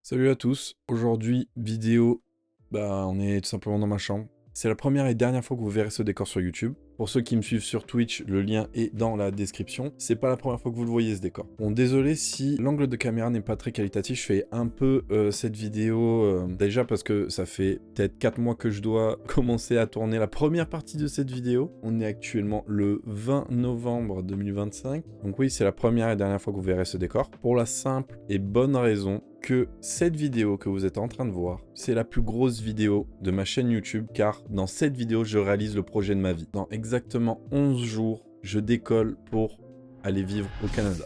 Salut à tous, aujourd'hui vidéo, on est tout simplement dans ma chambre. C'est la première et dernière fois que vous verrez ce décor sur YouTube. Pour ceux qui me suivent sur Twitch, le lien est dans la description. C'est pas la première fois que vous le voyez ce décor. Bon, désolé si l'angle de caméra n'est pas très qualitatif, je fais un peu cette vidéo déjà parce que ça fait peut-être 4 mois que je dois commencer à tourner la première partie de cette vidéo. On est actuellement le 20 novembre 2025. Donc oui, c'est la première et dernière fois que vous verrez ce décor. Pour la simple et bonne raison que cette vidéo que vous êtes en train de voir, c'est la plus grosse vidéo de ma chaîne YouTube, car dans cette vidéo, je réalise le projet de ma vie. Dans exactement 11 jours, je décolle pour aller vivre au Canada.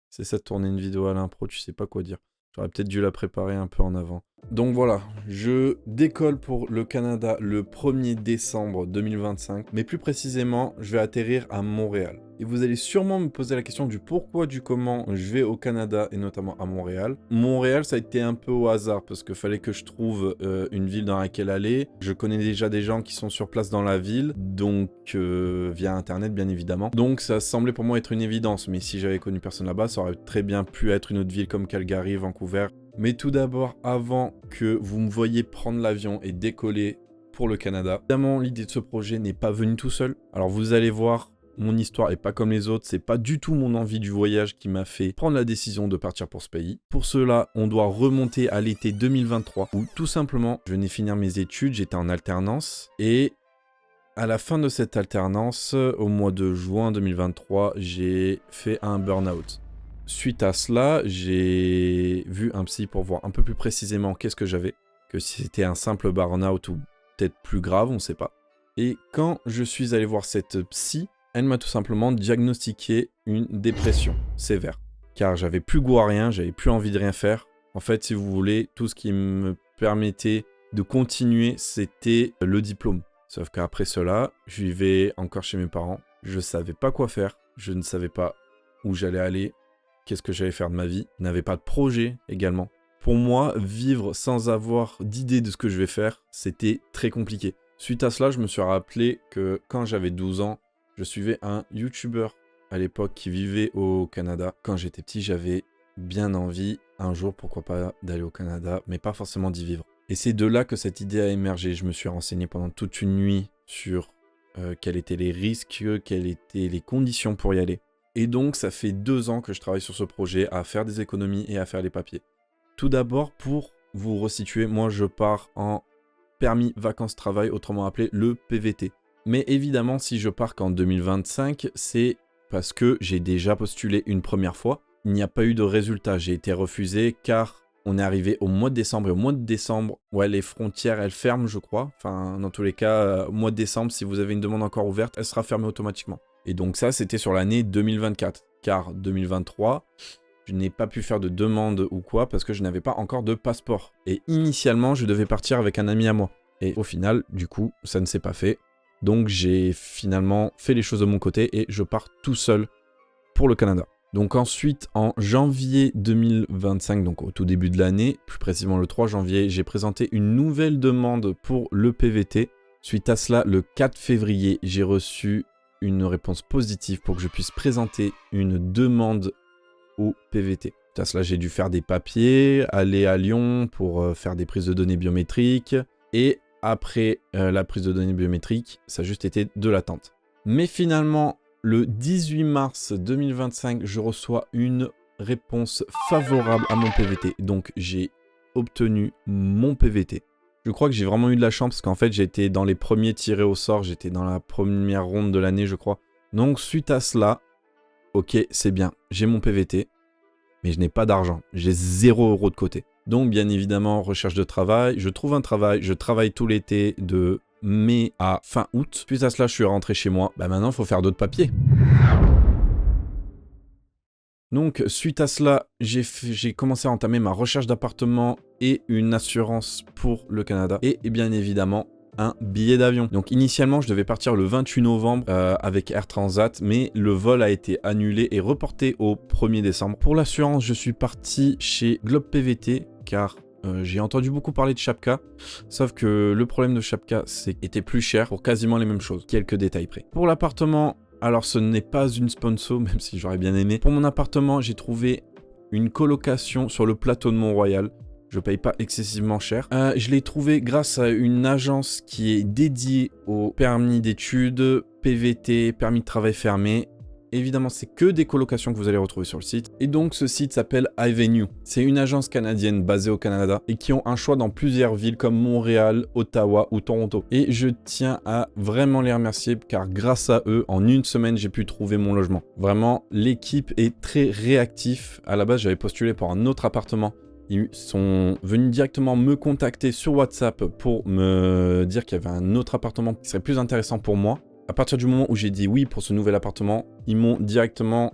C'est ça de tourner une vidéo à l'impro, tu sais pas quoi dire. J'aurais peut-être dû la préparer un peu en avant. Donc voilà, je décolle pour le Canada le 1er décembre 2025, mais plus précisément, je vais atterrir à Montréal. Et vous allez sûrement me poser la question du pourquoi, du comment je vais au Canada et notamment à Montréal. Montréal, ça a été un peu au hasard parce qu'il fallait que je trouve une ville dans laquelle aller. Je connais déjà des gens qui sont sur place dans la ville, donc via internet bien évidemment. Donc ça semblait pour moi être une évidence, mais si j'avais connu personne là-bas, ça aurait très bien pu être une autre ville comme Calgary, Vancouver. Mais tout d'abord, avant que vous me voyiez prendre l'avion et décoller pour le Canada, évidemment l'idée de ce projet n'est pas venue tout seul. Alors vous allez voir, mon histoire est pas comme les autres, c'est pas du tout mon envie du voyage qui m'a fait prendre la décision de partir pour ce pays. Pour cela, on doit remonter à l'été 2023, où tout simplement, je venais finir mes études, j'étais en alternance, et à la fin de cette alternance, au mois de juin 2023, j'ai fait un burn-out. Suite à cela, j'ai vu un psy pour voir un peu plus précisément qu'est-ce que j'avais, que si c'était un simple burn-out ou peut-être plus grave, on ne sait pas. Et quand je suis allé voir cette psy, elle m'a tout simplement diagnostiqué une dépression sévère. Car j'avais plus goût à rien, j'avais plus envie de rien faire. En fait, si vous voulez, tout ce qui me permettait de continuer, c'était le diplôme. Sauf qu'après cela, je vivais encore chez mes parents. Je ne savais pas quoi faire, je ne savais pas où j'allais aller, qu'est-ce que j'allais faire de ma vie. Je n'avais pas de projet également. Pour moi, vivre sans avoir d'idée de ce que je vais faire, c'était très compliqué. Suite à cela, je me suis rappelé que quand j'avais 12 ans, je suivais un YouTuber à l'époque qui vivait au Canada. Quand j'étais petit, j'avais bien envie, un jour, pourquoi pas, d'aller au Canada, mais pas forcément d'y vivre. Et c'est de là que cette idée a émergé. Je me suis renseigné pendant toute une nuit sur quels étaient les risques, quelles étaient les conditions pour y aller. Et donc, ça fait 2 ans que je travaille sur ce projet, à faire des économies et à faire les papiers. Tout d'abord, pour vous resituer, moi je pars en permis vacances-travail, autrement appelé le PVT. Mais évidemment, si je pars qu'en 2025, c'est parce que j'ai déjà postulé une première fois. Il n'y a pas eu de résultat, j'ai été refusé car on est arrivé au mois de décembre. Et au mois de décembre, ouais, les frontières, elles ferment, je crois. Enfin, dans tous les cas, au mois de décembre, si vous avez une demande encore ouverte, elle sera fermée automatiquement. Et donc ça, c'était sur l'année 2024. Car 2023, je n'ai pas pu faire de demande ou quoi parce que je n'avais pas encore de passeport. Et initialement, je devais partir avec un ami à moi. Et au final, du coup, ça ne s'est pas fait. Donc j'ai finalement fait les choses de mon côté et je pars tout seul pour le Canada. Donc ensuite, en janvier 2025, donc au tout début de l'année, plus précisément le 3 janvier, j'ai présenté une nouvelle demande pour le PVT. Suite à cela, le 4 février, j'ai reçu une réponse positive pour que je puisse présenter une demande au PVT. Suite à cela, j'ai dû faire des papiers, aller à Lyon pour faire des prises de données biométriques. Et après la prise de données biométriques, ça a juste été de l'attente. Mais finalement, le 18 mars 2025, je reçois une réponse favorable à mon PVT. Donc, j'ai obtenu mon PVT. Je crois que j'ai vraiment eu de la chance parce qu'en fait, j'étais dans les premiers tirés au sort. J'étais dans la première ronde de l'année, je crois. Donc, suite à cela, ok, c'est bien, j'ai mon PVT, mais je n'ai pas d'argent. J'ai 0 € de côté. Donc, bien évidemment, recherche de travail. Je trouve un travail. Je travaille tout l'été de mai à fin août. Puis à cela, je suis rentré chez moi. Maintenant, il faut faire d'autres papiers. Donc, suite à cela, j'ai commencé à entamer ma recherche d'appartement et une assurance pour le Canada. Et bien évidemment, un billet d'avion. Donc initialement, je devais partir le 28 novembre avec Air Transat, mais le vol a été annulé et reporté au 1er décembre. Pour l'assurance, je suis parti chez Globe PVT car j'ai entendu beaucoup parler de Chapka, sauf que le problème de Chapka, c'est qu'il était plus cher pour quasiment les mêmes choses, quelques détails près. Pour l'appartement, alors ce n'est pas une sponsor, même si j'aurais bien aimé. Pour mon appartement, j'ai trouvé une colocation sur le plateau de Mont-Royal. Je paye pas excessivement cher. Je l'ai trouvé grâce à une agence qui est dédiée aux permis d'études, PVT, permis de travail fermé. Évidemment, c'est que des colocations que vous allez retrouver sur le site. Et donc, ce site s'appelle iVenue. C'est une agence canadienne basée au Canada et qui ont un choix dans plusieurs villes comme Montréal, Ottawa ou Toronto. Et je tiens à vraiment les remercier car grâce à eux, en une semaine, j'ai pu trouver mon logement. Vraiment, l'équipe est très réactive. À la base, j'avais postulé pour un autre appartement. Ils sont venus directement me contacter sur WhatsApp pour me dire qu'il y avait un autre appartement qui serait plus intéressant pour moi. À partir du moment où j'ai dit oui pour ce nouvel appartement, ils m'ont directement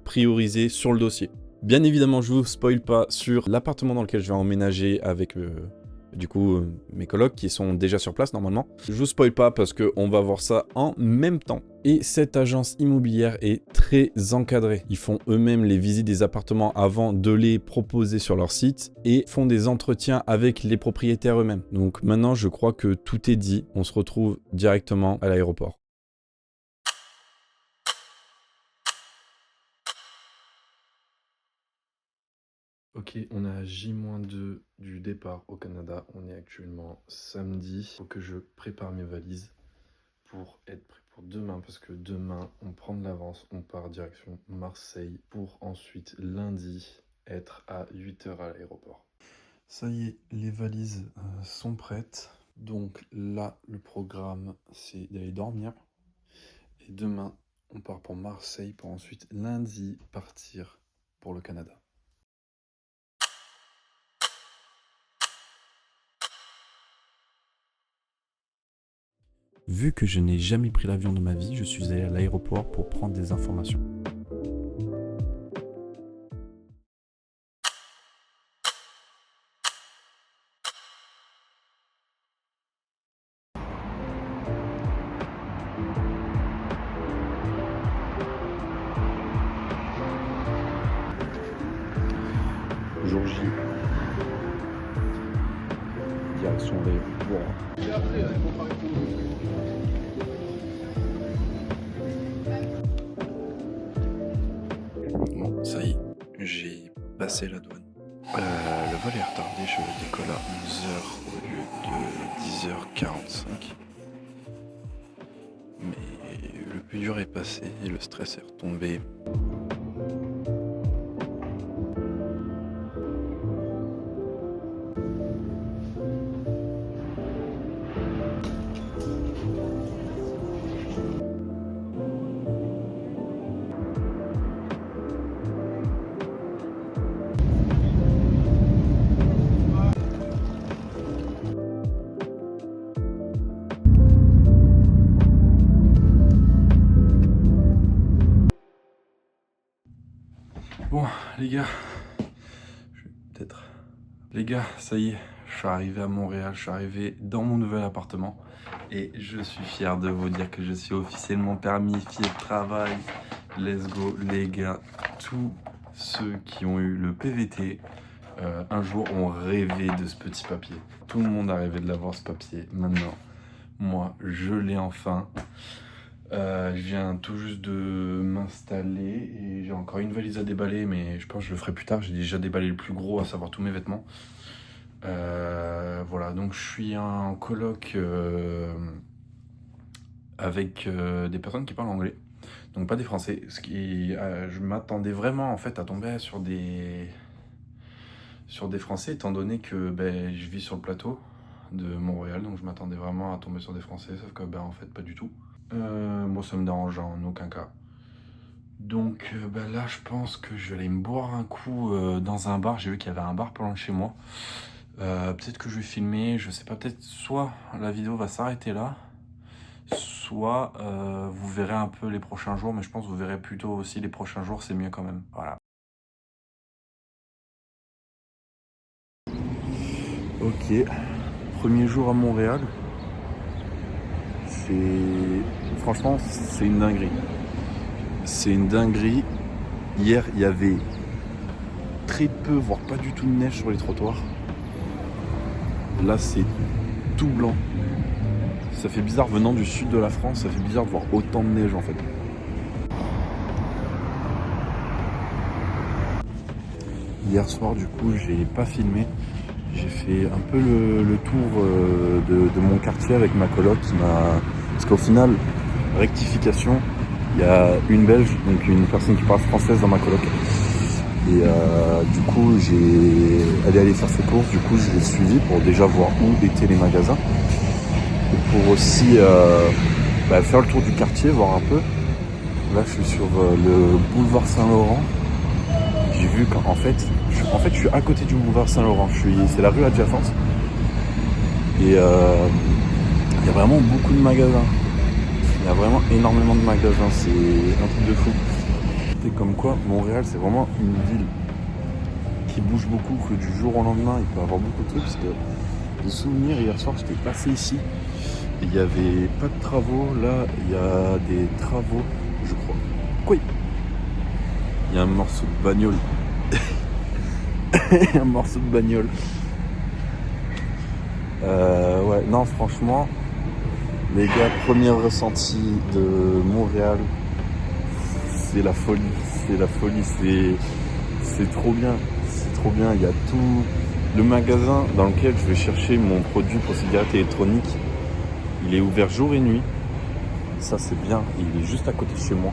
priorisé sur le dossier. Bien évidemment, je ne vous spoil pas sur l'appartement dans lequel je vais emménager avec mes colocs qui sont déjà sur place normalement. Je vous spoil pas parce qu'on va voir ça en même temps. Et cette agence immobilière est très encadrée. Ils font eux-mêmes les visites des appartements avant de les proposer sur leur site et font des entretiens avec les propriétaires eux-mêmes. Donc maintenant, je crois que tout est dit. On se retrouve directement à l'aéroport. Ok, on est à J-2 du départ au Canada. On est actuellement samedi. Il faut que je prépare mes valises pour être prêt pour demain. Parce que demain, on prend de l'avance. On part direction Marseille pour ensuite lundi être à 8h à l'aéroport. Ça y est, les valises sont prêtes. Donc là, le programme, c'est d'aller dormir. Et demain, on part pour Marseille pour ensuite lundi partir pour le Canada. Vu que je n'ai jamais pris l'avion de ma vie, je suis allé à l'aéroport pour prendre des informations. Jour J. Direction l'aéroport. Bon, ça y est, j'ai passé la douane. Le vol est retardé, je décolle à 11h au lieu de 10h45. Mais le plus dur est passé et le stress est retombé. Bon, les gars, Les gars, ça y est, je suis arrivé à Montréal, je suis arrivé dans mon nouvel appartement et je suis fier de vous dire que je suis officiellement permissier de travail. Let's go, les gars. Tous ceux qui ont eu le PVT, un jour ont rêvé de ce petit papier. Tout le monde a rêvé de l'avoir, ce papier. Maintenant, moi, je l'ai enfin. Je viens tout juste de m'installer et j'ai encore une valise à déballer, mais je pense que je le ferai plus tard. J'ai déjà déballé le plus gros, à savoir tous mes vêtements. Voilà, donc je suis en coloc avec des personnes qui parlent anglais, donc pas des Français. Ce qui, je m'attendais vraiment en fait à tomber sur des Français, étant donné que je vis sur le plateau de Montréal, donc je m'attendais vraiment à tomber sur des Français, sauf que en fait pas du tout. Moi ça me dérange en aucun cas. Donc là je pense que je vais aller me boire un coup dans un bar. J'ai vu qu'il y avait un bar pas loin de chez moi. Peut-être que je vais filmer, je sais pas, peut-être soit la vidéo va s'arrêter là, soit vous verrez un peu les prochains jours, mais je pense que vous verrez plutôt aussi les prochains jours, c'est mieux quand même. Voilà. Ok, premier jour à Montréal. Franchement, c'est une dinguerie. C'est une dinguerie. Hier, il y avait très peu, voire pas du tout de neige sur les trottoirs. Là, c'est tout blanc. Ça fait bizarre venant du sud de la France, ça fait bizarre de voir autant de neige en fait. hier soir, du coup, j'ai pas filmé. J'ai fait un peu le tour de mon quartier avec ma coloc qui m'a... Parce qu'au final, rectification, il y a une Belge, donc une personne qui parle française dans ma coloc. Et du coup, elle est allée faire ses courses, du coup je l'ai suivi pour déjà voir où étaient les magasins. Et pour aussi faire le tour du quartier, voir un peu. Là je suis sur le boulevard Saint-Laurent. J'ai vu qu'en fait, je suis à côté du boulevard Saint-Laurent, c'est la rue adjacente. Et il y a vraiment beaucoup de magasins. Il y a vraiment énormément de magasins, c'est un truc de fou. C'est comme quoi Montréal c'est vraiment une ville qui bouge beaucoup, que du jour au lendemain il peut y avoir beaucoup de trucs. Parce que de souvenirs, hier soir j'étais passé ici et il n'y avait pas de travaux. Là il y a des travaux, je crois. Oui, il y a un morceau de bagnole. Un morceau de bagnole. Ouais, non, franchement, les gars, premier ressenti de Montréal, c'est la folie. C'est la folie, c'est trop bien. C'est trop bien. Il y a tout. Le magasin dans lequel je vais chercher mon produit pour cigarettes électroniques, il est ouvert jour et nuit. Ça, c'est bien. Il est juste à côté de chez moi.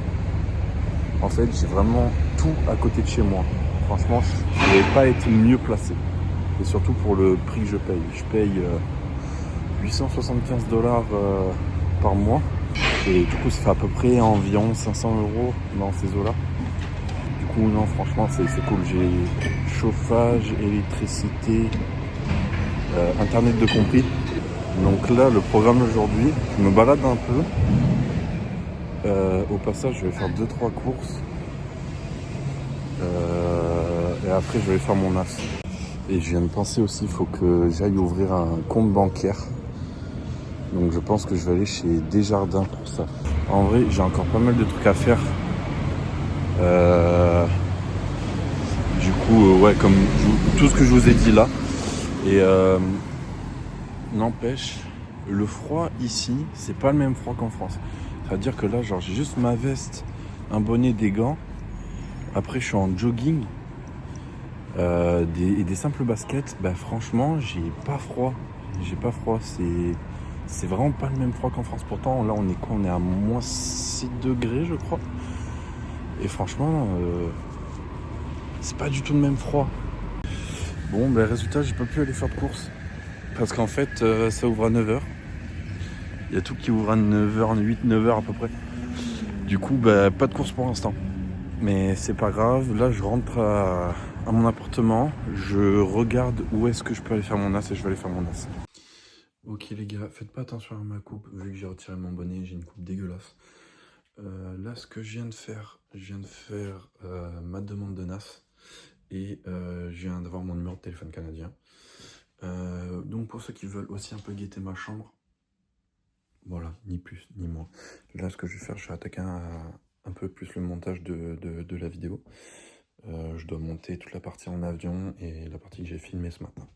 En fait, j'ai vraiment tout à côté de chez moi. Franchement, je n'aurais pas été mieux placé. Et surtout pour le prix que je paye. Je paye 875 $ par mois. Et du coup, ça fait à peu près environ 500 € dans ces eaux-là. Du coup, non, franchement, c'est cool. J'ai chauffage, électricité, internet de compris. Donc là, le programme d'aujourd'hui, je me balade un peu. Au passage, je vais faire 2-3 courses. Et après, je vais faire mon as. Et je viens de penser aussi, il faut que j'aille ouvrir un compte bancaire. Donc je pense que je vais aller chez Desjardins pour ça. En vrai, j'ai encore pas mal de trucs à faire. Du coup, ouais, comme tout ce que je vous ai dit là. Et n'empêche, le froid ici, c'est pas le même froid qu'en France. C'est-à-dire que là, genre, j'ai juste ma veste, un bonnet, des gants. Après, je suis en jogging et des simples baskets. Bah, franchement, j'ai pas froid. J'ai pas froid. C'est vraiment pas le même froid qu'en France. Pourtant, là, on est quoi? On est à moins 6 degrés, je crois. Et franchement, c'est pas du tout le même froid. Bon, ben résultat, j'ai pas pu aller faire de course. Parce qu'en fait, ça ouvre à 9h. Il y a tout qui ouvre à 9h, 8, 9h à peu près. Du coup, bah, pas de course pour l'instant. Mais c'est pas grave. Là, je rentre à mon appartement. Je regarde où est-ce que je peux aller faire mon as et je vais aller faire mon as. Ok les gars, faites pas attention à ma coupe. Vu que j'ai retiré mon bonnet, j'ai une coupe dégueulasse. Là, ce que je viens de faire, ma demande de NAS. Et je viens d'avoir mon numéro de téléphone canadien. Donc pour ceux qui veulent aussi un peu guetter ma chambre, voilà, ni plus ni moins. Là, ce que je vais faire, je vais attaquer un peu plus le montage de la vidéo. Je dois monter toute la partie en avion et la partie que j'ai filmée ce matin.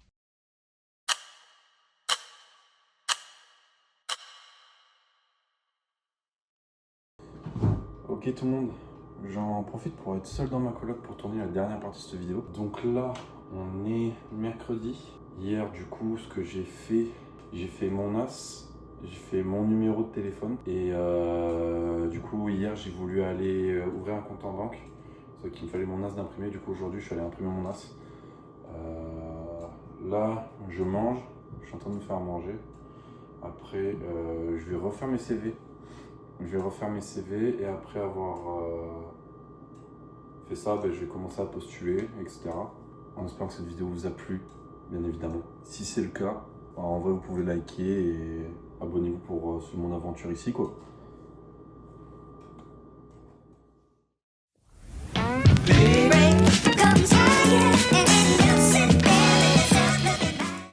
Ok tout le monde, j'en profite pour être seul dans ma coloc pour tourner la dernière partie de cette vidéo. Donc là, on est mercredi. Hier, du coup, ce que j'ai fait mon as, j'ai fait mon numéro de téléphone. Et du coup, hier, j'ai voulu aller ouvrir un compte en banque. Sauf qu'il me fallait mon as d'imprimer. Du coup, aujourd'hui, je suis allé imprimer mon as. Là, je mange. Je suis en train de me faire manger. Après, je vais refaire mes CV. Et après avoir fait ça, ben, je vais commencer à postuler, etc. En espérant que cette vidéo vous a plu, bien évidemment. Si c'est le cas, en vrai, vous pouvez liker et abonnez-vous pour suivre mon aventure ici, quoi.